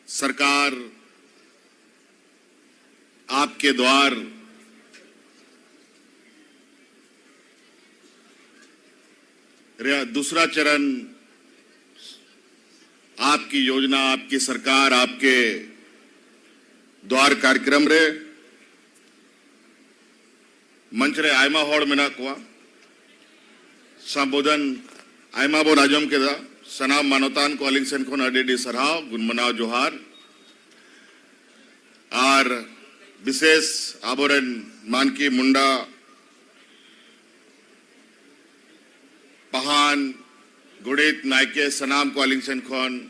सरकार आपके द्वार दूसरा चरण आपकी योजना आपकी सरकार आपके द्वार कार्यक्रम रे मंच रे आयमा हॉल मेना को संबोधन आयमा बो राजम के दा सनाम मानवतान को अलिंग सेन को अडेडी सरहाव गुणमनाव जोहार और विशेष आबोरन मानकी मुंडा पहान गुड़ित नायके सनाम को अलिंग सेन खोन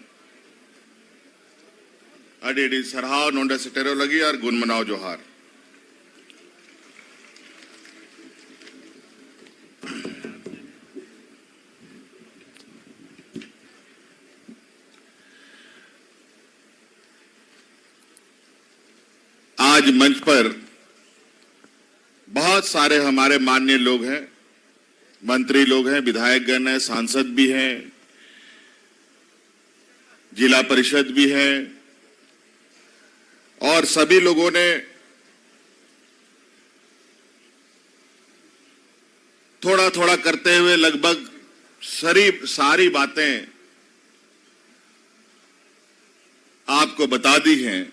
अडेडी सरहाव नोंडे सेटेरो लगी और गुणमनाव जोहार। आज मंच पर बहुत सारे हमारे माननीय लोग हैं, मंत्री लोग हैं, विधायकगण हैं, सांसद भी हैं, जिला परिषद भी हैं और सभी लोगों ने थोड़ा थोड़ा करते हुए लगभग सारी बातें आपको बता दी हैं।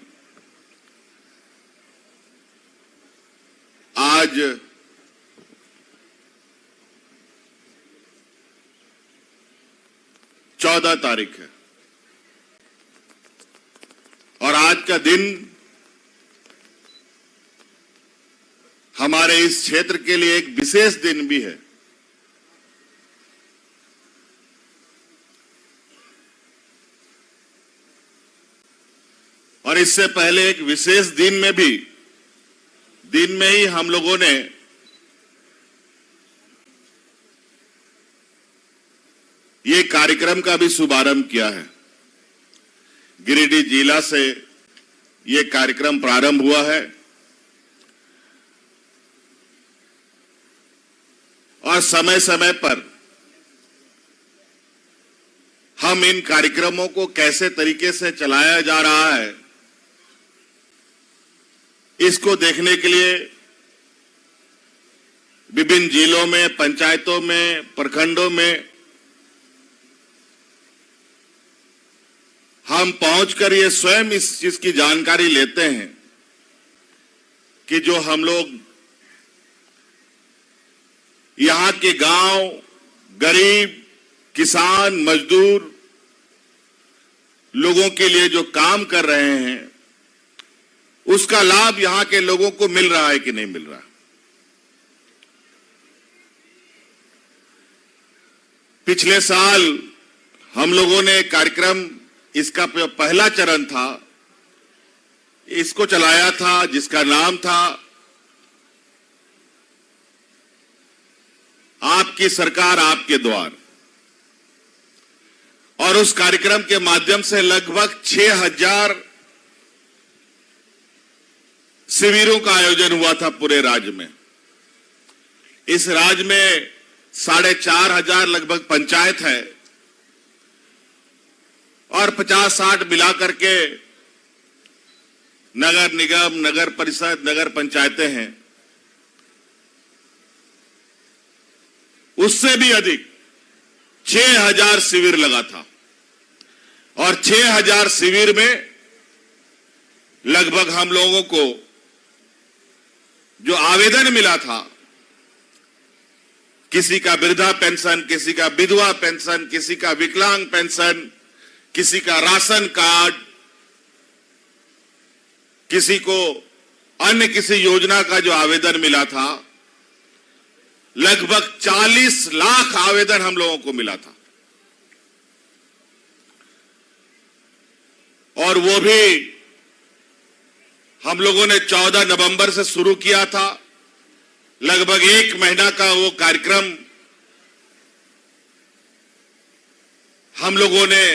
आज चौदह तारीख है और आज का दिन हमारे इस क्षेत्र के लिए एक विशेष दिन भी है। और इससे पहले एक विशेष दिन में ही हम लोगों ने ये कार्यक्रम का भी शुभारंभ किया है। गिरिडीह जिला से ये कार्यक्रम प्रारंभ हुआ है और समय समय पर हम इन कार्यक्रमों को कैसे तरीके से चलाया जा रहा है इसको देखने के लिए विभिन्न जिलों में, पंचायतों में, प्रखंडों में हम पहुंचकर ये स्वयं इस चीज की जानकारी लेते हैं कि जो हम लोग यहां के गांव, गरीब, किसान, मजदूर लोगों के लिए जो काम कर रहे हैं उसका लाभ यहां के लोगों को मिल रहा है कि नहीं मिल रहा। पिछले साल हम लोगों ने कार्यक्रम, इसका पहला चरण था, इसको चलाया था जिसका नाम था आपकी सरकार आपके द्वार। और उस कार्यक्रम के माध्यम से लगभग 6000 शिविरों का आयोजन हुआ था पूरे राज्य में। इस राज्य में 4500 लगभग पंचायत है और 50-60 मिला करके नगर निगम, नगर परिषद, नगर पंचायतें हैं। उससे भी अधिक 6000 शिविर लगा था और 6000 शिविर में लगभग हम लोगों को जो आवेदन मिला था, किसी का वृद्धा पेंशन, किसी का विधवा पेंशन, किसी का विकलांग पेंशन, किसी का राशन कार्ड, किसी को अन्य किसी योजना का जो आवेदन मिला था, लगभग 40 लाख आवेदन हम लोगों को मिला था। और वो भी हम लोगों ने 14 नवंबर से शुरू किया था। लगभग 1 महीना का वो कार्यक्रम हम लोगों ने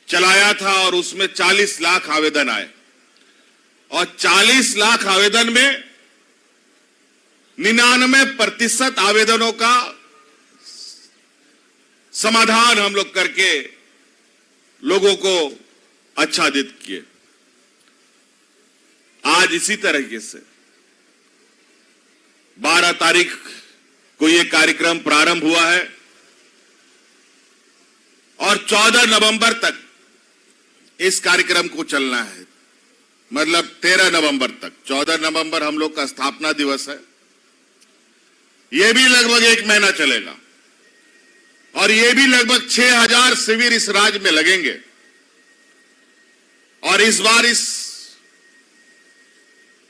चलाया था और उसमें 40 लाख आवेदन आए और 40 लाख आवेदन में 99% आवेदनों का समाधान हम लोग करके लोगों को आच्छादित किए। आज इसी तरीके से 12 तारीख को यह कार्यक्रम प्रारंभ हुआ है और 14 नवंबर तक इस कार्यक्रम को चलना है। मतलब 13 नवंबर तक। 14 नवंबर हम लोग का स्थापना दिवस है। यह भी लगभग 1 महीना चलेगा और यह भी लगभग 6000 शिविर इस राज्य में लगेंगे। और इस बार इस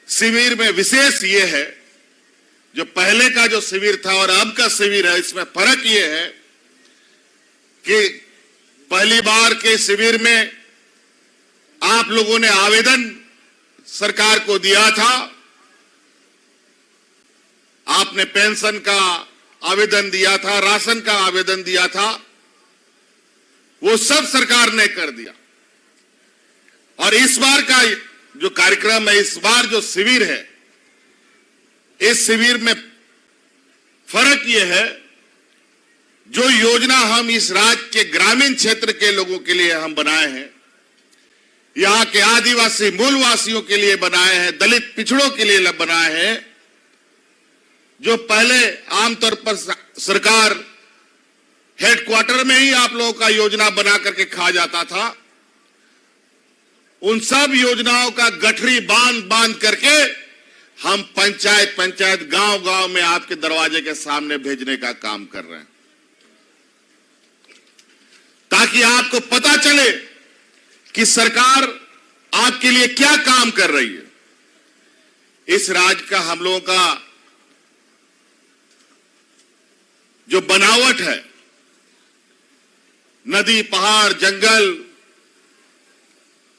शिविर में विशेष यह है, जो पहले का जो शिविर था और अब का शिविर है, इसमें फर्क यह है कि पहली बार के शिविर में आप लोगों ने आवेदन सरकार को दिया था। आपने पेंशन का आवेदन दिया था, राशन का आवेदन दिया था, वो सब सरकार ने कर दिया। और इस बार का जो कार्यक्रम है, इस बार जो शिविर है, इस शिविर में फर्क यह है, जो योजना हम इस राज्य के ग्रामीण क्षेत्र के लोगों के लिए हम बनाए हैं, यहां के आदिवासी मूलवासियों के लिए बनाए हैं, दलित पिछड़ों के लिए बनाए हैं, जो पहले आमतौर पर सरकार हेडक्वार्टर में ही आप लोगों का योजना बना करके खा जाता था, उन सब योजनाओं का गठरी बांध करके हम पंचायत गांव में आपके दरवाजे के सामने भेजने का काम कर रहे हैं, ताकि आपको पता चले कि सरकार आपके लिए क्या काम कर रही है। इस राज्य का हम लोगों का जो बनावट है, नदी, पहाड़, जंगल,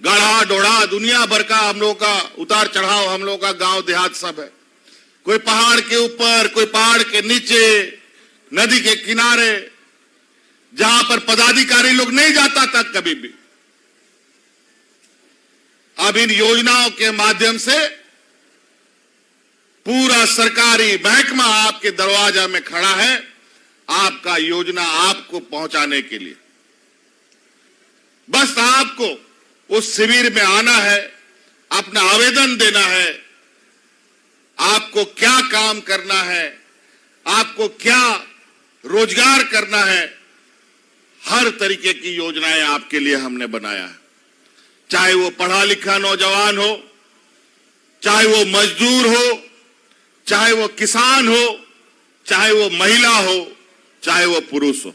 गाढ़ा डोढ़ा, दुनिया भर का हम लोगों का उतार चढ़ाव, हम लोगों का गांव देहात सब है। कोई पहाड़ के ऊपर, कोई पहाड़ के नीचे, नदी के किनारे, जहां पर पदाधिकारी लोग नहीं जाता था कभी भी। अब इन योजनाओं के माध्यम से पूरा सरकारी महकमा आपके दरवाजा में खड़ा है, आपका योजना आपको पहुंचाने के लिए। बस आपको उस शिविर में आना है, अपना आवेदन देना है, आपको क्या काम करना है, आपको क्या रोजगार करना है, हर तरीके की योजनाएं आपके लिए हमने बनाया है। चाहे वो पढ़ा लिखा नौजवान हो, चाहे वो मजदूर हो, चाहे वो किसान हो, चाहे वो महिला हो, चाहे वो पुरुष हो।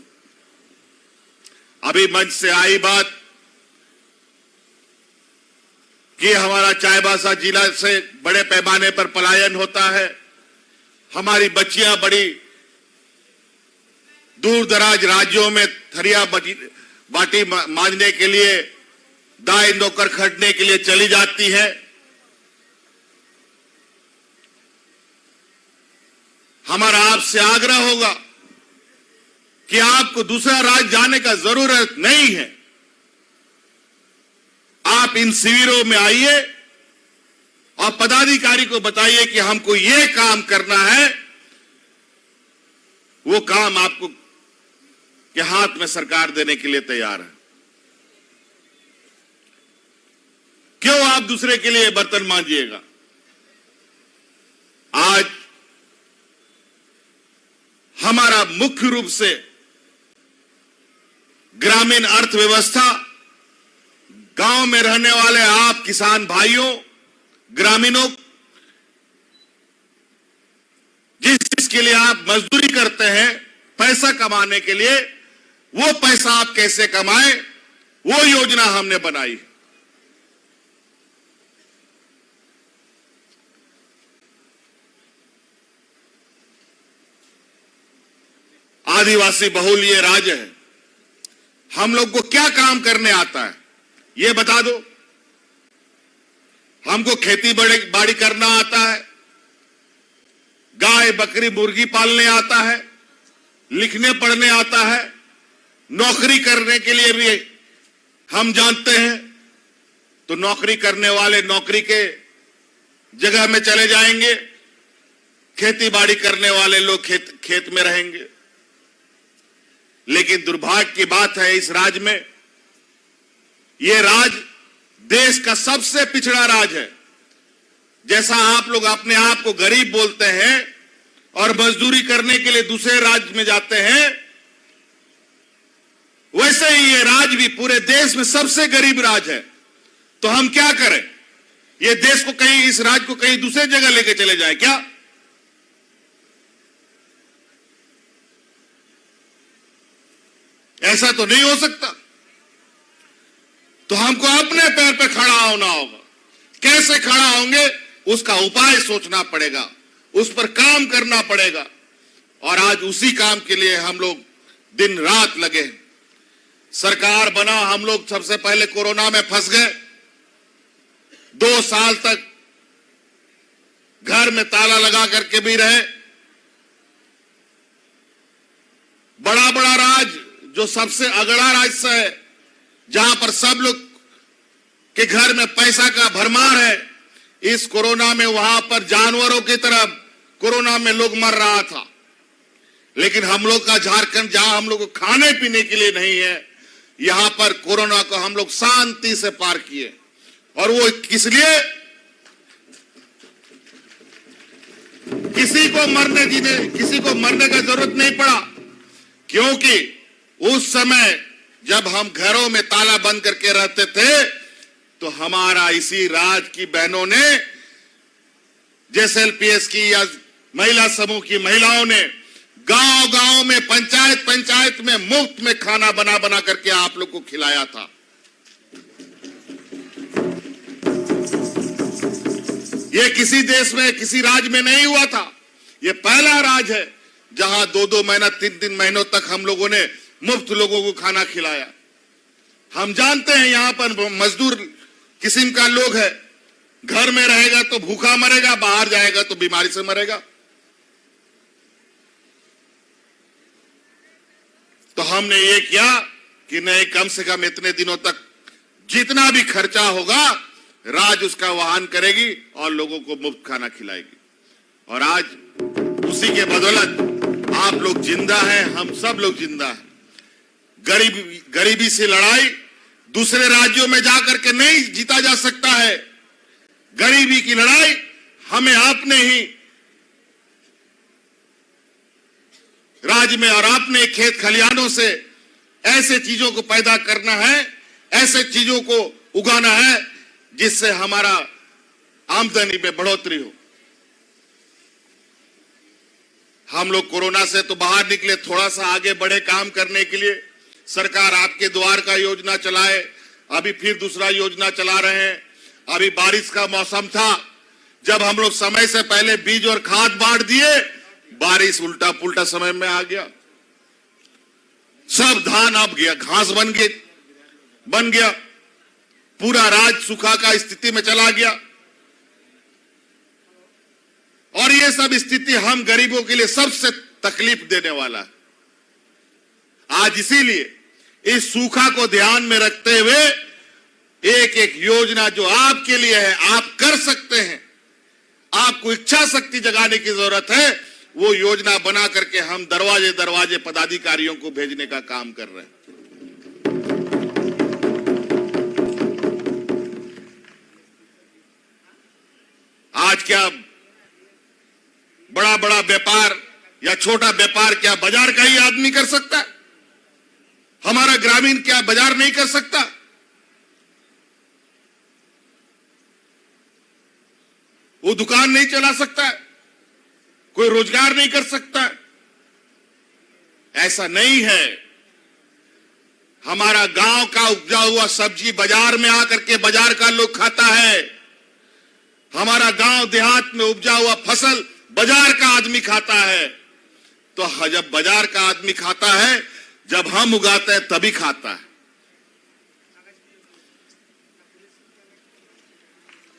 अभी मंच से आई बात कि हमारा चाईबासा जिला से बड़े पैमाने पर पलायन होता है, हमारी बच्चियां बड़ी दूर दराज राज्यों में थरिया बाटी मांजने के लिए, दाई नौकर खटने के लिए चली जाती है। हमारा आपसे आग्रह होगा कि आपको दूसरा राज्य जाने का जरूरत नहीं है। आप इन शिविरों में आइए और पदाधिकारी को बताइए कि हमको ये काम करना है। वो काम आपको के हाथ में सरकार देने के लिए तैयार है। क्यों आप दूसरे के लिए बर्तन मांजिएगा? आज हमारा मुख्य रूप से ग्रामीण अर्थव्यवस्था, गांव में रहने वाले आप किसान भाइयों, ग्रामीणों, जिसके लिए आप मजदूरी करते हैं पैसा कमाने के लिए, वो पैसा आप कैसे कमाएं, वो योजना हमने बनाई। आदिवासी बहुल ये राज्य है, हम लोग को क्या काम करने आता है ये बता दो। हमको खेती बाड़ी करना आता है, गाय बकरी मुर्गी पालने आता है, लिखने पढ़ने आता है, नौकरी करने के लिए भी हम जानते हैं। तो नौकरी करने वाले नौकरी के जगह में चले जाएंगे, खेती बाड़ी करने वाले लोग खेत में रहेंगे। लेकिन दुर्भाग्य की बात है, इस राज्य में ये राज देश का सबसे पिछड़ा राज है। जैसा आप लोग अपने आप को गरीब बोलते हैं और मजदूरी करने के लिए दूसरे राज्य में जाते हैं, वैसे ही ये राज भी पूरे देश में सबसे गरीब राज है। तो हम क्या करें? ये देश को कहीं, इस राज्य को कहीं दूसरे जगह लेके चले जाए क्या? ऐसा तो नहीं हो सकता। तो हमको अपने पैर पे खड़ा होना होगा। कैसे खड़ा होंगे उसका उपाय सोचना पड़ेगा, उस पर काम करना पड़ेगा। और आज उसी काम के लिए हम लोग दिन रात लगे। सरकार बना, हम लोग सबसे पहले कोरोना में फंस गए। 2 साल तक घर में ताला लगा करके भी रहे। बड़ा बड़ा राज जो सबसे अगड़ा राज्य है, जहां पर सब लोग के घर में पैसा का भरमार है, इस कोरोना में वहां पर जानवरों की तरह कोरोना में लोग मर रहा था। लेकिन हम लोग का झारखंड, जहां हम लोग को खाने पीने के लिए नहीं है, यहां पर कोरोना को हम लोग शांति से पार किए। और वो किस लिए? किसी को मरने का जरूरत नहीं पड़ा, क्योंकि उस समय जब हम घरों में ताला बंद करके रहते थे, तो हमारा इसी राज्य की बहनों ने, JSLPS की या महिला समूह की महिलाओं ने गांव गांव में, पंचायत में मुफ्त में खाना बना बना करके आप लोग को खिलाया था। ये किसी देश में, किसी राज्य में नहीं हुआ था। ये पहला राज्य है जहां 2-2 महीना, 3-3 महीनों तक हम लोगों ने मुफ्त लोगों को खाना खिलाया। हम जानते हैं यहां पर मजदूर किस्म का लोग है, घर में रहेगा तो भूखा मरेगा, बाहर जाएगा तो बीमारी से मरेगा। तो हमने ये किया कि नहीं, कम से कम इतने दिनों तक जितना भी खर्चा होगा राज उसका वहन करेगी और लोगों को मुफ्त खाना खिलाएगी। और आज उसी के बदौलत आप लोग जिंदा हैं, हम सब लोग जिंदा हैं। गरीबी से लड़ाई दूसरे राज्यों में जाकर के नहीं जीता जा सकता है। गरीबी की लड़ाई हमें अपने ही राज्य में और अपने खेत खलिहानों से ऐसे चीजों को पैदा करना है, ऐसे चीजों को उगाना है जिससे हमारा आमदनी में बढ़ोतरी हो। हम लोग कोरोना से तो बाहर निकले, थोड़ा सा आगे बढ़े काम करने के लिए। सरकार आपके द्वार का योजना चलाए, अभी फिर दूसरा योजना चला रहे हैं। अभी बारिश का मौसम था, जब हम लोग समय से पहले बीज और खाद बांट दिए, बारिश उल्टा पुल्टा समय में आ गया। सब धान अब गया, घास बन गया, पूरा राज्य सूखा का स्थिति में चला गया। और ये सब स्थिति हम गरीबों के लिए सबसे तकलीफ देने वाला है। आज इसीलिए इस सूखा को ध्यान में रखते हुए एक एक योजना जो आपके लिए है, आप कर सकते हैं, आपको इच्छा शक्ति जगाने की जरूरत है, वो योजना बना करके हम दरवाजे दरवाजे पदाधिकारियों को भेजने का काम कर रहे हैं। आज क्या बड़ा बड़ा व्यापार या छोटा व्यापार क्या बाजार का ही आदमी कर सकता है? हमारा ग्रामीण क्या बाजार नहीं कर सकता? वो दुकान नहीं चला सकता है, कोई रोजगार नहीं कर सकता है? ऐसा नहीं है। हमारा गांव का उपजा हुआ सब्जी बाजार में आकर के बाजार का लोग खाता है। हमारा गांव देहात में उपजा हुआ फसल बाजार का आदमी खाता है। तो जब बाजार का आदमी खाता है, जब हम उगाते हैं तभी खाता है।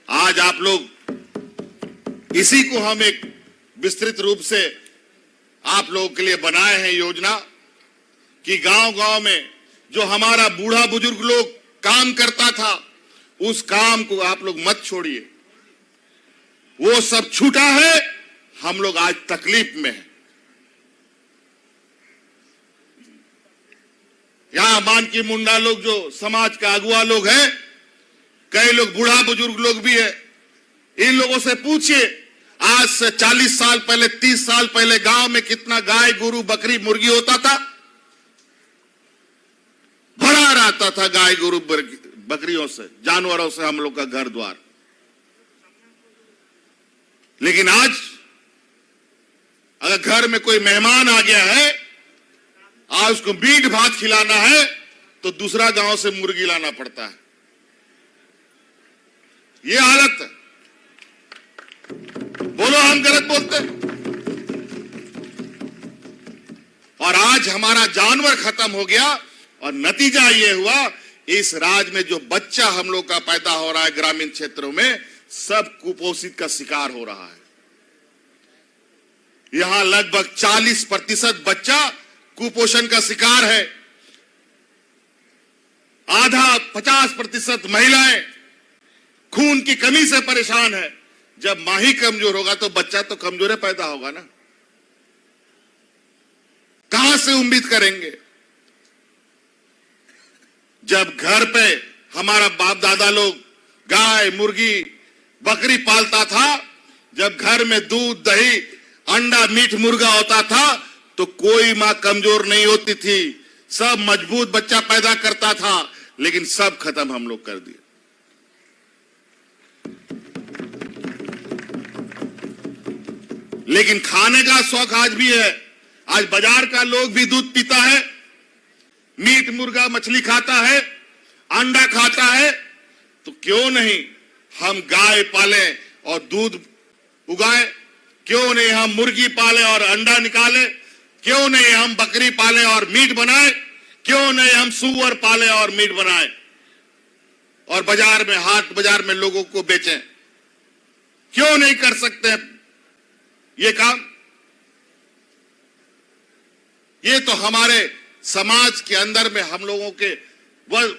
आज आप लोग, इसी को हम एक विस्तृत रूप से आप लोगों के लिए बनाए हैं योजना कि गांव गांव में जो हमारा बूढ़ा बुजुर्ग लोग काम करता था, उस काम को आप लोग मत छोड़िए। वो सब छूटा है, हम लोग आज तकलीफ में हैं। यहां मानकी मुंडा लोग जो समाज का अगुआ लोग हैं, कई लोग बूढ़ा बुजुर्ग लोग भी है, इन लोगों से पूछिए आज से 40 साल पहले 30 साल पहले गांव में कितना गाय गोरू बकरी मुर्गी होता था। भरा रहता था गाय गोरू बकरियों से, जानवरों से हम लोग का घर द्वार। लेकिन आज अगर घर में कोई मेहमान आ गया है, आज उसको मीट भात खिलाना है तो दूसरा गांव से मुर्गी लाना पड़ता है। ये हालत है। बोलो हम गलत बोलते हैं? और आज हमारा जानवर खत्म हो गया और नतीजा ये हुआ, इस राज्य में जो बच्चा हम लोग का पैदा हो रहा है ग्रामीण क्षेत्रों में, सब कुपोषित का शिकार हो रहा है। यहां लगभग 40% बच्चा कुपोषण का शिकार है। आधा 50% महिलाएं खून की कमी से परेशान है। जब मां ही कमजोर होगा तो बच्चा तो कमजोर ही पैदा होगा ना। कहां से उम्मीद करेंगे? जब घर पे हमारा बाप दादा लोग गाय मुर्गी बकरी पालता था, जब घर में दूध दही अंडा मीट मुर्गा होता था तो कोई मां कमजोर नहीं होती थी, सब मजबूत बच्चा पैदा करता था। लेकिन सब खत्म हम लोग कर दिए। लेकिन खाने का शौक आज भी है। आज बाजार का लोग भी दूध पीता है, मीट मुर्गा मछली खाता है, अंडा खाता है। तो क्यों नहीं हम गाय पालें और दूध उगाएं? क्यों नहीं हम मुर्गी पालें और अंडा निकालें? क्यों नहीं हम बकरी पालें और मीट बनाएं? क्यों नहीं हम सूअर पालें और मीट बनाएं और बाजार में हाट बाजार में लोगों को बेचें? क्यों नहीं कर सकते हैं ये काम? ये तो हमारे समाज के अंदर में हम लोगों के वह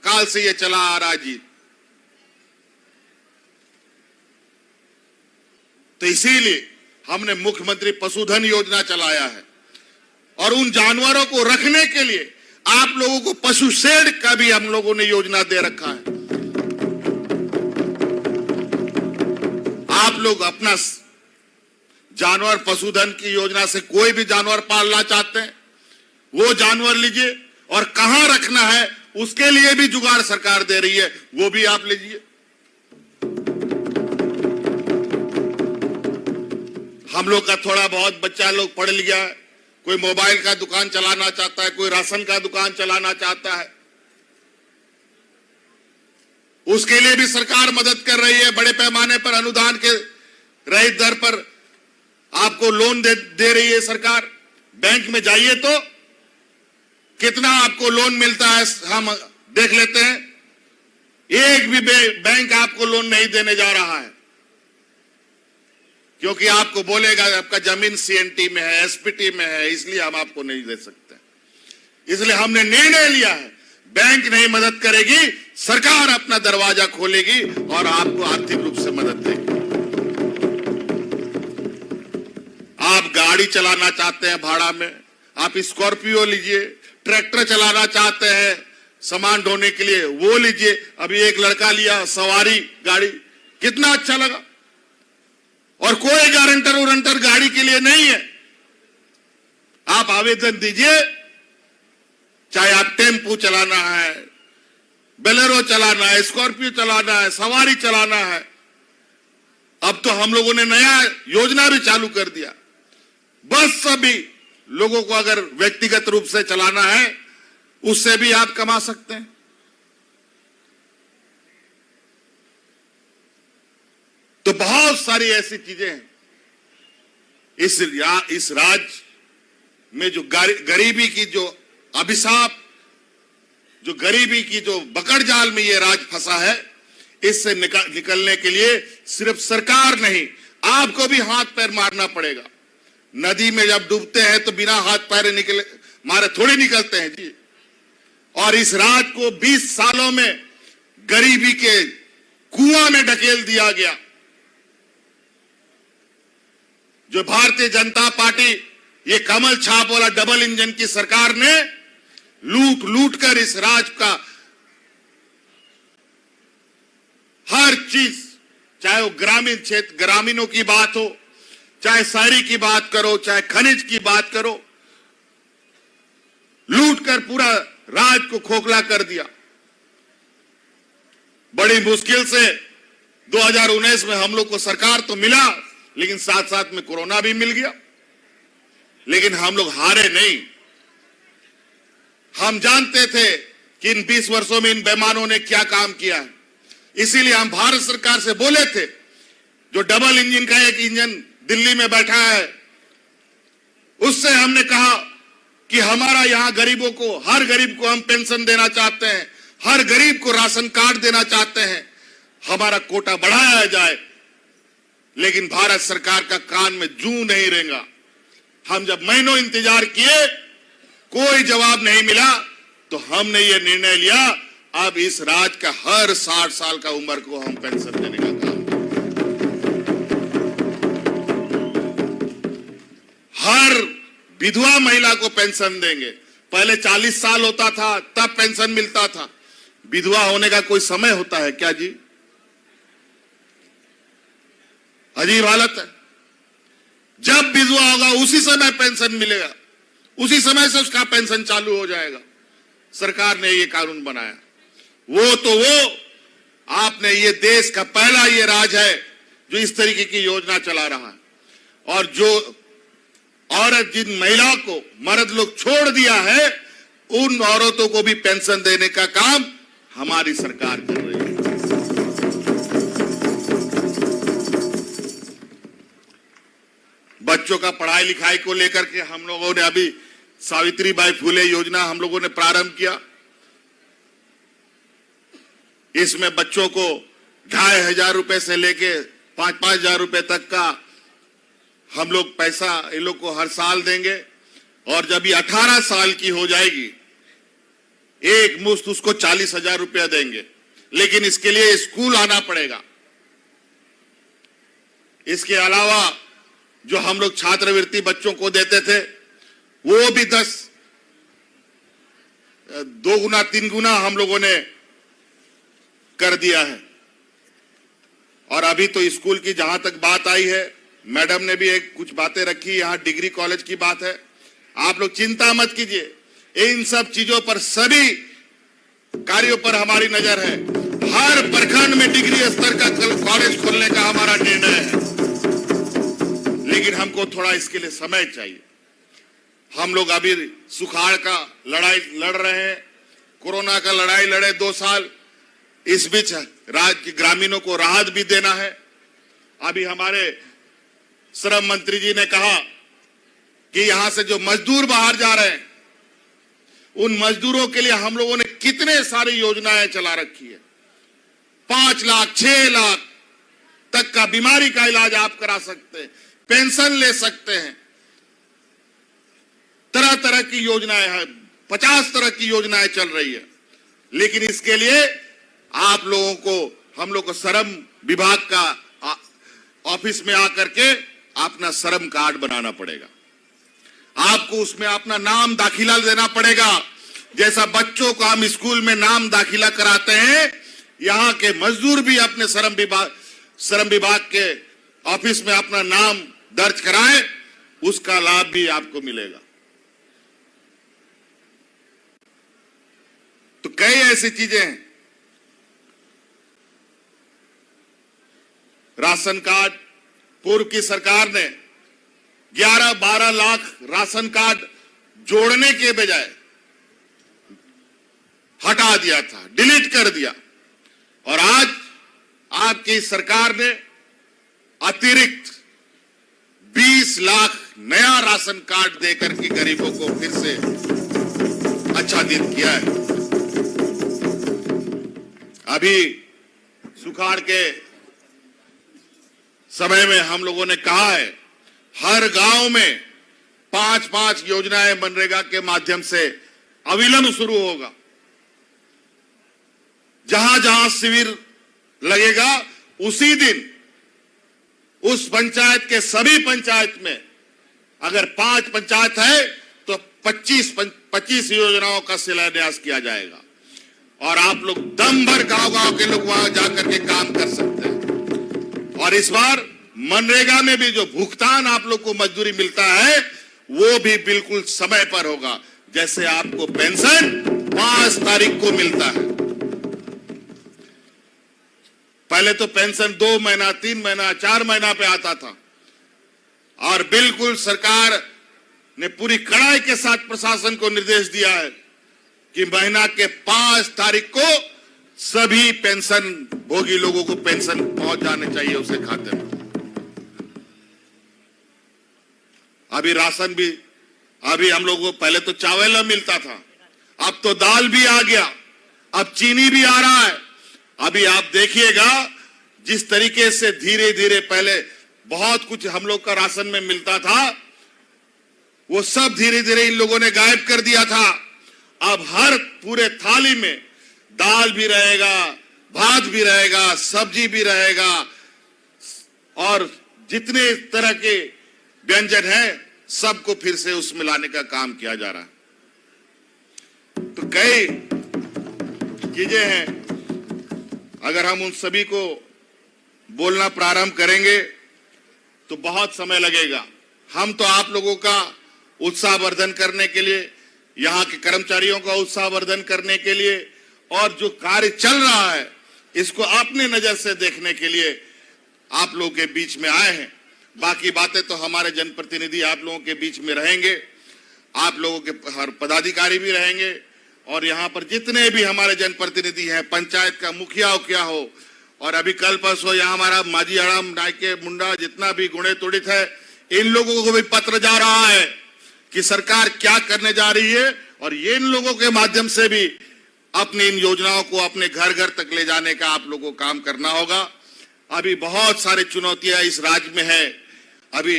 काल से ये चला आ रहा जी। तो इसीलिए हमने मुख्यमंत्री पशुधन योजना चलाया है और उन जानवरों को रखने के लिए आप लोगों को पशु शेड का भी हम लोगों ने योजना दे रखा है। आप लोग अपना जानवर पशुधन की योजना से कोई भी जानवर पालना चाहते हैं वो जानवर लीजिए, और कहां रखना है उसके लिए भी जुगाड़ सरकार दे रही है, वो भी आप लीजिए। हम लोग का थोड़ा बहुत बच्चा लोग पढ़ लिया है, कोई मोबाइल का दुकान चलाना चाहता है, कोई राशन का दुकान चलाना चाहता है, उसके लिए भी सरकार मदद कर रही है। बड़े पैमाने पर अनुदान के रहित दर पर आपको लोन दे रही है सरकार। बैंक में जाइए तो कितना आपको लोन मिलता है हम देख लेते हैं। एक भी बैंक आपको लोन नहीं देने जा रहा है, क्योंकि आपको बोलेगा आपका जमीन सीएनटी में है, एसपीटी में है, इसलिए हम आपको नहीं दे सकते। इसलिए हमने निर्णय लिया है, बैंक नहीं मदद करेगी, सरकार अपना दरवाजा खोलेगी और आपको आर्थिक रूप से मदद देगी। आप गाड़ी चलाना चाहते हैं भाड़ा में, आप स्कॉर्पियो लीजिए। ट्रैक्टर चलाना चाहते हैं सामान ढोने के लिए, वो लीजिए। अभी एक लड़का लिया सवारी गाड़ी, कितना अच्छा लगा। और कोई गारंटर वारंटर गाड़ी के लिए नहीं है। आप आवेदन दीजिए, चाहे आप टेम्पू चलाना है, बेलेरो चलाना है, स्कॉर्पियो चलाना है, सवारी चलाना है। अब तो हम लोगों ने नया योजना भी चालू कर दिया। बस सभी लोगों को अगर व्यक्तिगत रूप से चलाना है, उससे भी आप कमा सकते हैं। तो बहुत सारी ऐसी चीजें हैं इस राज्य में जो गरीबी की जो अभिशाप, जो गरीबी की जो बकड़ जाल में ये राज्य फंसा है, इससे निकलने के लिए सिर्फ सरकार नहीं, आपको भी हाथ पैर मारना पड़ेगा। नदी में जब डूबते हैं तो बिना हाथ पैर मारे थोड़ी निकलते हैं जी। और इस राज्य को 20 सालों में गरीबी के कुआं में ढकेल दिया गया। जो भारतीय जनता पार्टी ये कमल छाप वाला डबल इंजन की सरकार ने लूट लूट कर इस राज्य का हर चीज, चाहे वो ग्रामीण क्षेत्र ग्रामीणों की बात हो, चाहे शहरी की बात करो, चाहे खनिज की बात करो, लूट कर पूरा राज्य को खोखला कर दिया। बड़ी मुश्किल से 2019 में हम लोग को सरकार तो मिला, लेकिन साथ साथ में कोरोना भी मिल गया, लेकिन हम लोग हारे नहीं। हम जानते थे कि इन 20 वर्षों में इन बेईमानों ने क्या काम किया है, इसीलिए हम भारत सरकार से बोले थे, जो डबल इंजन का एक इंजन दिल्ली में बैठा है, उससे हमने कहा कि हमारा यहां गरीबों को, हर गरीब को हम पेंशन देना चाहते हैं, हर गरीब को राशन कार्ड देना चाहते हैं, हमारा कोटा बढ़ाया जाए। लेकिन भारत सरकार का कान में जूं नहीं रेंगा। हम जब महीनों इंतजार किए, कोई जवाब नहीं मिला, तो हमने ये निर्णय लिया, अब इस राज्य का हर 60 साल का उम्र को हम पेंशन देने का काम करेंगे। हर विधवा महिला को पेंशन देंगे। पहले 40 साल होता था तब पेंशन मिलता था। विधवा होने का कोई समय होता है क्या जी? अजीब हालत है। जब विधवा होगा उसी समय पेंशन मिलेगा, उसी समय से उसका पेंशन चालू हो जाएगा। सरकार ने ये कानून बनाया। वो आपने, ये देश का पहला ये राज्य है जो इस तरीके की योजना चला रहा है। और जो औरत, जिन महिलाओं को मर्द लोग छोड़ दिया है, उन औरतों को भी पेंशन देने का काम हमारी सरकार कर रही है। बच्चों का पढ़ाई लिखाई को लेकर के हम लोगों ने अभी सावित्रीबाई फुले योजना हम लोगों ने प्रारंभ किया। इसमें बच्चों को 2500 रुपए से लेके 5,000 रुपए तक का हम लोग पैसा इन लोग को हर साल देंगे। और जब ये 18 साल की हो जाएगी, एक मुश्त उसको 40,000 रुपया देंगे। लेकिन इसके लिए स्कूल आना पड़ेगा। इसके अलावा जो हम लोग छात्रवृत्ति बच्चों को देते थे, वो भी 2 गुना 3 गुना हम लोगों ने कर दिया है। और अभी तो स्कूल की जहां तक बात आई है, मैडम ने भी कुछ बातें रखी, यहां डिग्री कॉलेज की बात है। आप लोग चिंता मत कीजिए, इन सब चीजों पर, सभी कार्यों पर हमारी नजर है। हर प्रखंड में डिग्री स्तर का कॉलेज खोलने का हमारा निर्णय है। लेकिन हमको थोड़ा इसके लिए समय चाहिए। हम लोग अभी सुखाड़ का लड़ाई लड़ रहे हैं, कोरोना का लड़ाई लड़े 2 साल। इस बीच राज्य के ग्रामीणों को राहत भी देना है। अभी हमारे श्रम मंत्री जी ने कहा कि यहां से जो मजदूर बाहर जा रहे हैं, उन मजदूरों के लिए हम लोगों ने कितने सारी योजनाएं चला रखी है। 5 लाख 6 लाख तक का बीमारी का इलाज आप करा सकते हैं, पेंशन ले सकते हैं। तरह तरह की योजनाएं हैं, 50 तरह की योजनाएं चल रही है। लेकिन इसके लिए आप लोगों को, हम लोग को श्रम विभाग का ऑफिस में आकर के अपना श्रम कार्ड बनाना पड़ेगा। आपको उसमें अपना नाम दाखिला देना पड़ेगा। जैसा बच्चों को हम स्कूल में नाम दाखिला कराते हैं, यहां के मजदूर भी अपने श्रम विभाग के ऑफिस में अपना नाम दर्ज कराएं, उसका लाभ भी आपको मिलेगा। तो कई ऐसी चीजें हैं। राशन कार्ड, पूर्व की सरकार ने 11-12 लाख राशन कार्ड जोड़ने के बजाय हटा दिया था, डिलीट कर दिया। और आज आपकी सरकार ने अतिरिक्त 20 लाख नया राशन कार्ड देकर के गरीबों को फिर से आच्छादित किया है। अभी सुखाड़ के समय में हम लोगों ने कहा है, हर गांव में 5-5 योजनाएं मनरेगा के माध्यम से अविलंब शुरू होगा। जहां जहां शिविर लगेगा, उसी दिन उस पंचायत के सभी पंचायत में अगर 5 पंचायत है तो 25 योजनाओं का शिलान्यास किया जाएगा और आप लोग दम भर गांव-गांव के लोग वहां जाकर के काम कर सकते हैं। और इस बार मनरेगा में भी जो भुगतान आप लोग को मजदूरी मिलता है वो भी बिल्कुल समय पर होगा, जैसे आपको पेंशन 5 तारीख को मिलता है। पहले तो पेंशन 2 महीना, 3 महीना, 4 महीना पे आता था और बिल्कुल सरकार ने पूरी कड़ाई के साथ प्रशासन को निर्देश दिया है कि महीना के 5 तारीख को सभी पेंशन भोगी लोगों को पेंशन पहुंच जाने चाहिए उसके खाते में। अभी राशन भी, अभी हम लोगों को पहले तो चावल मिलता था, अब तो दाल भी आ गया, अब चीनी भी आ रहा है। अभी आप देखिएगा जिस तरीके से धीरे धीरे पहले बहुत कुछ हम लोग का राशन में मिलता था वो सब धीरे धीरे इन लोगों ने गायब कर दिया था। अब हर पूरे थाली में दाल भी रहेगा, भात भी रहेगा, सब्जी भी रहेगा और जितने तरह के व्यंजन हैं सबको फिर से उसमें लाने का काम किया जा रहा है। तो कई चीजें हैं, अगर हम उन सभी को बोलना प्रारंभ करेंगे तो बहुत समय लगेगा। हम तो आप लोगों का उत्साहवर्धन करने के लिए, यहाँ के कर्मचारियों का उत्साहवर्धन करने के लिए और जो कार्य चल रहा है इसको अपने नजर से देखने के लिए आप लोगों के बीच में आए हैं। बाकी बातें तो हमारे जनप्रतिनिधि आप लोगों के बीच में रहेंगे, आप लोगों के हर पदाधिकारी भी रहेंगे और यहाँ पर जितने भी हमारे जनप्रतिनिधि हैं, पंचायत का मुखिया उखिया हो और अभी कल परसों यहाँ हमारा माजी अड़म नायके मुंडा जितना भी गुणे तुड़ित है, इन लोगों को भी पत्र जा रहा है कि सरकार क्या करने जा रही है और ये इन लोगों के माध्यम से भी अपनी इन योजनाओं को अपने घर घर तक ले जाने का आप लोगों को काम करना होगा। अभी बहुत सारी चुनौतियां इस राज्य में है। अभी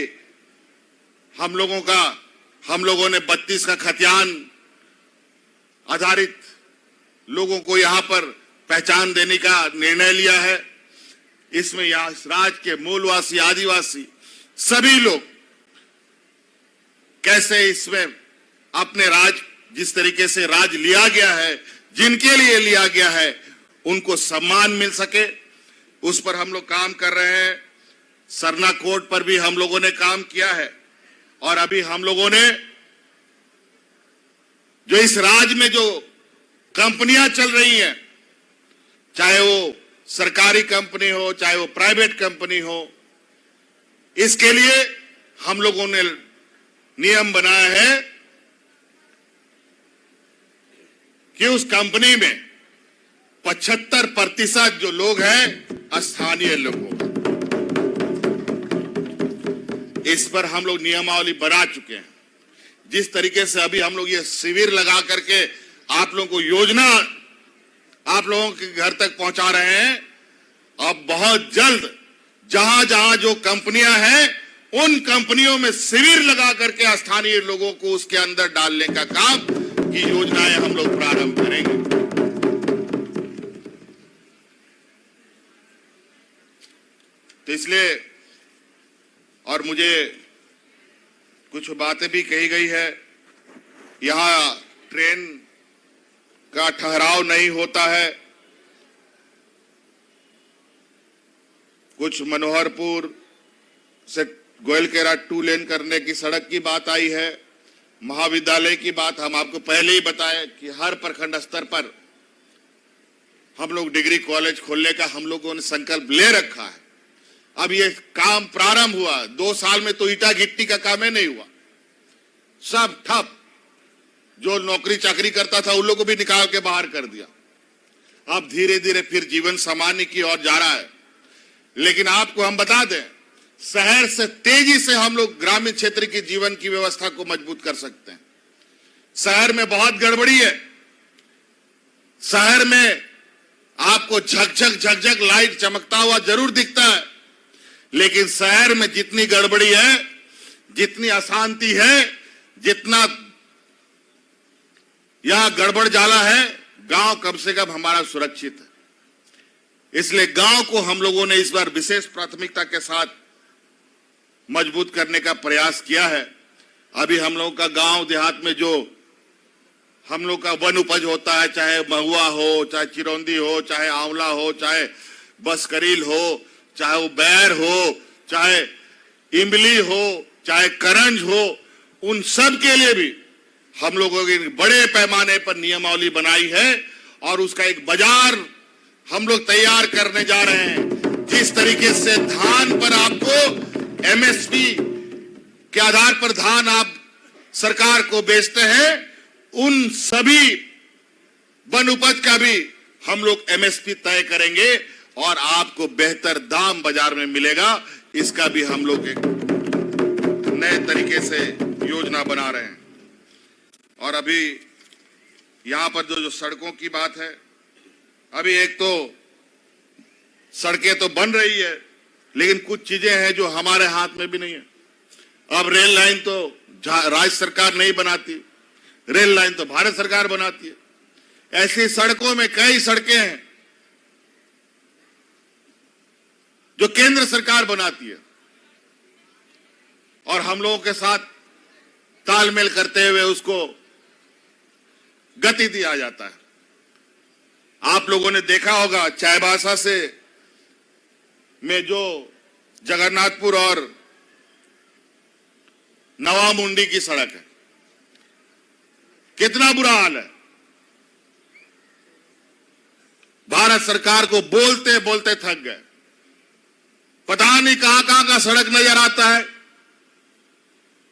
हम लोगों ने 32 का खतियान आधारित लोगों को यहाँ पर पहचान देने का निर्णय लिया है। इसमें यहाँ इस राज्य के मूलवासी, आदिवासी सभी लोग कैसे इसमें अपने राज, जिस तरीके से राज लिया गया है, जिनके लिए लिया गया है, उनको सम्मान मिल सके, उस पर हम लोग काम कर रहे हैं। सरना कोड पर भी हम लोगों ने काम किया है और अभी हम लोगों ने जो इस राज्य में जो कंपनियां चल रही हैं, चाहे वो सरकारी कंपनी हो, चाहे वो प्राइवेट कंपनी हो, इसके लिए हम लोगों ने नियम बनाया है कि उस कंपनी में 75% जो लोग हैं स्थानीय लोग होंगे। इस पर हम लोग नियमावली बना चुके हैं। जिस तरीके से अभी हम लोग ये शिविर लगा करके आप लोगों को योजना आप लोगों के घर तक पहुंचा रहे हैं, अब बहुत जल्द जहां जहां जो कंपनियां हैं उन कंपनियों में शिविर लगा करके स्थानीय लोगों को उसके अंदर डालने का काम की योजनाएं हम लोग प्रारंभ करेंगे। तो इसलिए और मुझे कुछ बातें भी कही गई है, यहां ट्रेन का ठहराव नहीं होता है। कुछ मनोहरपुर से गोयलकेरा 2 लेन करने की सड़क की बात आई है। महाविद्यालय की बात हम आपको पहले ही बताया कि हर प्रखंड स्तर पर हम लोग डिग्री कॉलेज खोलने का हम लोगों ने संकल्प ले रखा है। अब ये काम प्रारंभ हुआ, 2 साल में तो ईटा गिट्टी का काम ही नहीं हुआ, सब ठप। जो नौकरी चाकरी करता था उन लोगों को भी निकाल के बाहर कर दिया। अब धीरे धीरे फिर जीवन सामान्य की ओर जा रहा है। लेकिन आपको हम बता दें, शहर से तेजी से हम लोग ग्रामीण क्षेत्र की जीवन की व्यवस्था को मजबूत कर सकते हैं। शहर में बहुत गड़बड़ी है। शहर में आपको झकझक झकझक लाइट चमकता हुआ जरूर दिखता है, लेकिन शहर में जितनी गड़बड़ी है, जितनी अशांति है, जितना यहां गड़बड़ जाला है, गांव कम से कम हमारा सुरक्षित है। इसलिए गांव को हम लोगों ने इस बार विशेष प्राथमिकता के साथ मजबूत करने का प्रयास किया है। अभी हम लोगों का गांव देहात में जो हम लोग का वन उपज होता है, चाहे महुआ हो, चाहे चिरौंदी हो, चाहे आंवला हो, चाहे बसकरील हो, चाहे वो बैर हो, चाहे इमली हो, चाहे करंज हो, उन सब के लिए भी हम लोगों ने बड़े पैमाने पर नियमावली बनाई है और उसका एक बाजार हम लोग तैयार करने जा रहे हैं। जिस तरीके से धान पर आपको एमएसपी के आधार पर धान आप सरकार को बेचते हैं, उन सभी वन उपज का भी हम लोग एमएसपी तय करेंगे और आपको बेहतर दाम बाजार में मिलेगा। इसका भी हम लोग एक नए तरीके से योजना बना रहे हैं। और अभी यहां पर जो सड़कों की बात है, अभी एक तो सड़कें तो बन रही है, लेकिन कुछ चीजें हैं जो हमारे हाथ में भी नहीं है। अब रेल लाइन तो राज्य सरकार नहीं बनाती, रेल लाइन तो भारत सरकार बनाती है। ऐसी सड़कों में कई सड़कें हैं जो केंद्र सरकार बनाती है और हम लोगों के साथ तालमेल करते हुए उसको गति दिया जाता है। आप लोगों ने देखा होगा चाईबासा से में जो जगन्नाथपुर और नवामुंडी की सड़क है, कितना बुरा हाल है। भारत सरकार को बोलते बोलते थक गए। पता नहीं कहां कहां का सड़क नजर आता है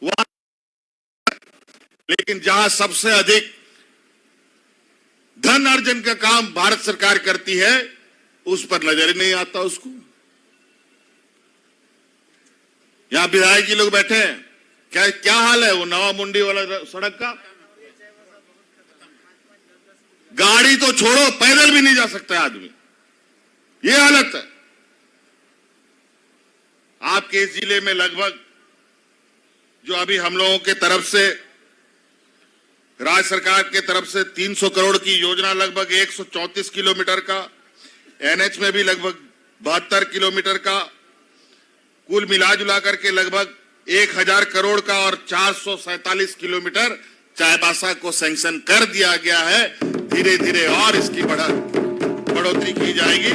वहां, लेकिन जहां सबसे अधिक धन अर्जन का काम भारत सरकार करती है उस पर नजर ही नहीं आता उसको। यहां विधायक जी लोग बैठे हैं, क्या हाल है वो नवामुंडी वाला सड़क का? गाड़ी तो छोड़ो, पैदल भी नहीं जा सकता है आदमी, ये हालत है। आपके इस जिले में लगभग जो अभी हम लोगों के तरफ से, राज्य सरकार के तरफ से 300 करोड़ की योजना, लगभग 134 किलोमीटर का, एनएच में भी लगभग 72 किलोमीटर का, कुल मिलाजुला करके लगभग 1000 करोड़ का और 447 किलोमीटर चाईबासा को सैंक्शन कर दिया गया है। धीरे धीरे और इसकी बढ़ोतरी की जाएगी।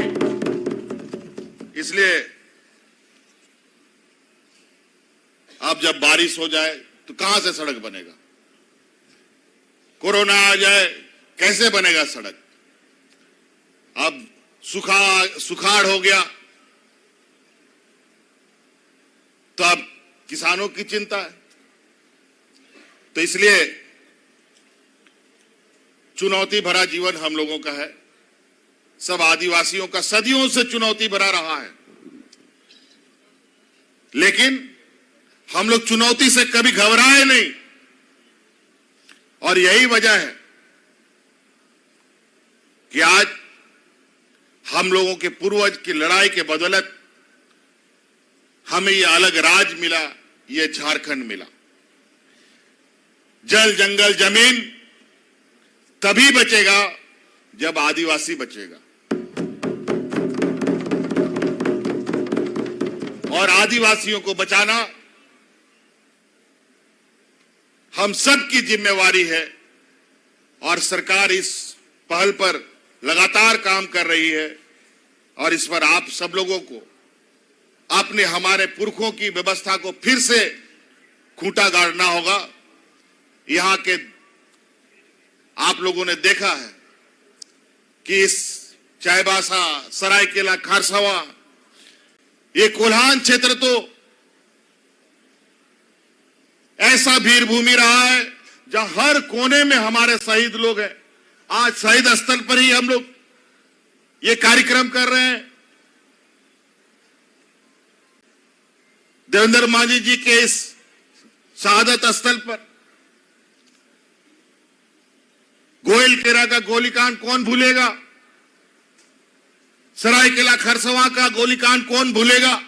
इसलिए अब जब बारिश हो जाए तो कहां से सड़क बनेगा? कोरोना आ जाए कैसे बनेगा सड़क? अब सुखाड़ हो गया तो अब किसानों की चिंता है। तो इसलिए चुनौती भरा जीवन हम लोगों का है, सब आदिवासियों का सदियों से चुनौती भरा रहा है, लेकिन हम लोग चुनौती से कभी घबराए नहीं। और यही वजह है कि आज हम लोगों के पूर्वज की लड़ाई के बदौलत हमें ये अलग राज्य मिला, ये झारखंड मिला। जल जंगल जमीन तभी बचेगा जब आदिवासी बचेगा, और आदिवासियों को बचाना हम सब की जिम्मेवारी है। और सरकार इस पहल पर लगातार काम कर रही है और इस पर आप सब लोगों को अपने हमारे पुरखों की व्यवस्था को फिर से खूंटा गाड़ना होगा। यहां के आप लोगों ने देखा है कि इस चाईबासा, सरायकेला, खारसावा, ये कोल्हान क्षेत्र तो ऐसा वीर भूमि रहा है जहां हर कोने में हमारे शहीद लोग हैं। आज शहीद स्थल पर ही हम लोग ये कार्यक्रम कर रहे हैं। देवेंद्र मांझी जी के इस शहादत स्थल पर गोइलकेरा का गोलीकांड कौन भूलेगा? सरायकेला खरसवां का गोलीकांड कौन भूलेगा?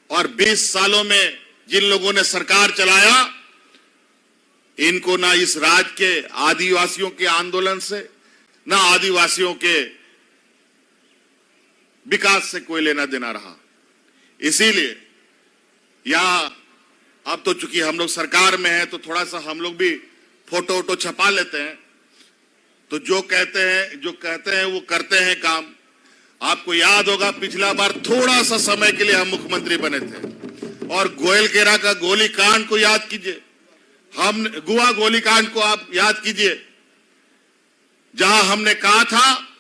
और 20 सालों में जिन लोगों ने सरकार चलाया, इनको ना इस राज्य के आदिवासियों के आंदोलन से, ना आदिवासियों के विकास से कोई लेना देना रहा। इसीलिए यहां अब तो चूंकि हम लोग सरकार में हैं तो थोड़ा सा हम लोग भी फोटो वोटो छपा लेते हैं, तो जो कहते हैं वो करते हैं काम। आपको याद होगा पिछला बार थोड़ा सा समय के लिए हम मुख्यमंत्री बने थे और गोयलकेरा का गोलीकांड को याद कीजिए, हम गोवा गोलीकांड को आप याद कीजिए, जहां हमने कहा था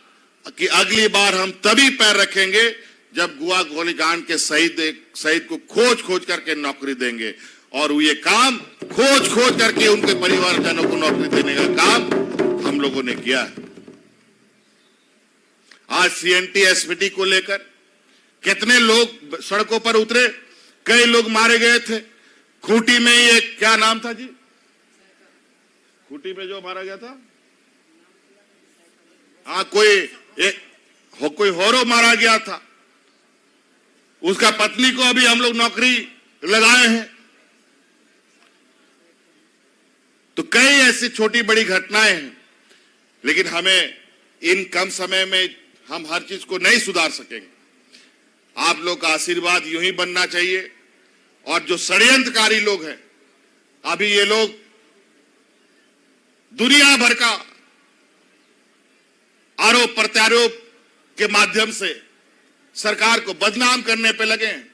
कि अगली बार हम तभी पैर रखेंगे जब गोवा गोलीकांड के शहीद को खोज करके नौकरी देंगे, और ये काम खोज करके उनके परिवारजनों को नौकरी देने का काम हम लोगों ने किया है। आज सीएनटी एसपीटी को लेकर कितने लोग सड़कों पर उतरे, कई लोग मारे गए थे। खूंटी में ये क्या नाम था जी, खूंटी में जो मारा गया था, हाँ कोई होरो मारा गया था, उसका पत्नी को अभी हम लोग नौकरी लगाए हैं। तो कई ऐसी छोटी बड़ी घटनाएं हैं, लेकिन हमें इन कम समय में हम हर चीज को नहीं सुधार सकेंगे। आप लोग का आशीर्वाद यूं ही बनना चाहिए। और जो षड्यंत्रकारी लोग हैं, अभी ये लोग दुनिया भर का आरोप प्रत्यारोप के माध्यम से सरकार को बदनाम करने पे लगे हैं।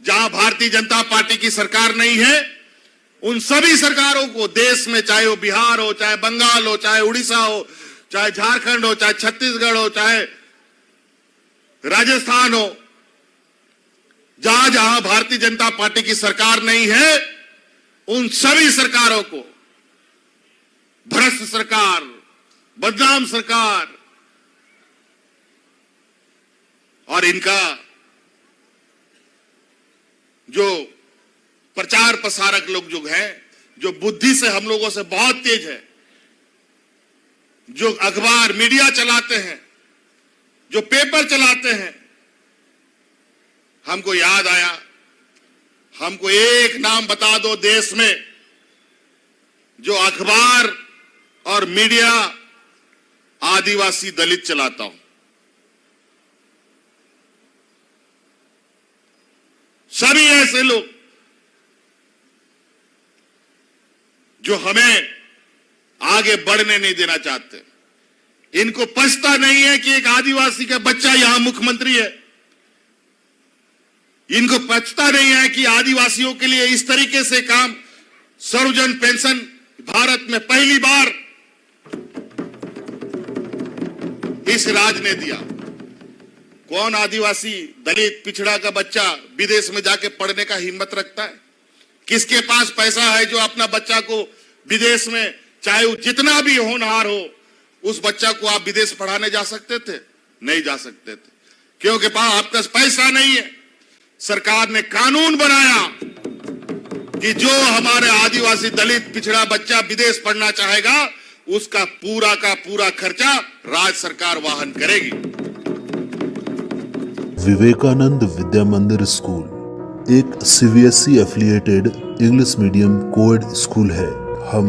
जहां भारतीय जनता पार्टी की सरकार नहीं है, उन सभी सरकारों को देश में, चाहे वो बिहार हो, चाहे बंगाल हो, चाहे उड़ीसा हो, चाहे झारखंड हो, चाहे छत्तीसगढ़ हो, चाहे राजस्थान हो, जहां जहां भारतीय जनता पार्टी की सरकार नहीं है, उन सभी सरकारों को भ्रष्ट सरकार, बदनाम सरकार, और इनका जो प्रचार प्रसारक लोग जो हैं, जो बुद्धि से हम लोगों से बहुत तेज है, जो अखबार मीडिया चलाते हैं, जो पेपर चलाते हैं, हमको याद आया, हमको एक नाम बता दो देश में जो अखबार और मीडिया आदिवासी दलित चलाता हो। सभी ऐसे लोग जो हमें आगे बढ़ने नहीं देना चाहते, इनको पछता नहीं है कि एक आदिवासी का बच्चा यहां मुख्यमंत्री है। इनको पछता नहीं है कि आदिवासियों के लिए इस तरीके से काम, सर्वजन पेंशन भारत में पहली बार इस राज्य ने दिया। कौन आदिवासी दलित पिछड़ा का बच्चा विदेश में जाके पढ़ने का हिम्मत रखता है? किसके पास पैसा है जो अपना बच्चा को विदेश में, चाहे वो जितना भी होनहार हो, उस बच्चा को आप विदेश पढ़ाने जा सकते थे? नहीं जा सकते थे, क्योंकि आपके पास पैसा नहीं है। सरकार ने कानून बनाया कि जो हमारे आदिवासी दलित पिछड़ा बच्चा विदेश पढ़ना चाहेगा, उसका पूरा का पूरा खर्चा राज्य सरकार वहन करेगी। विवेकानंद विद्या मंदिर स्कूल एक CBSE affiliated English medium coed school है। हम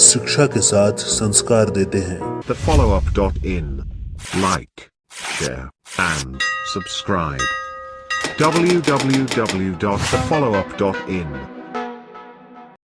शिक्षा के साथ संस्कार देते हैं। thefollowup.in. Like, share and subscribe. www.thefollowup.in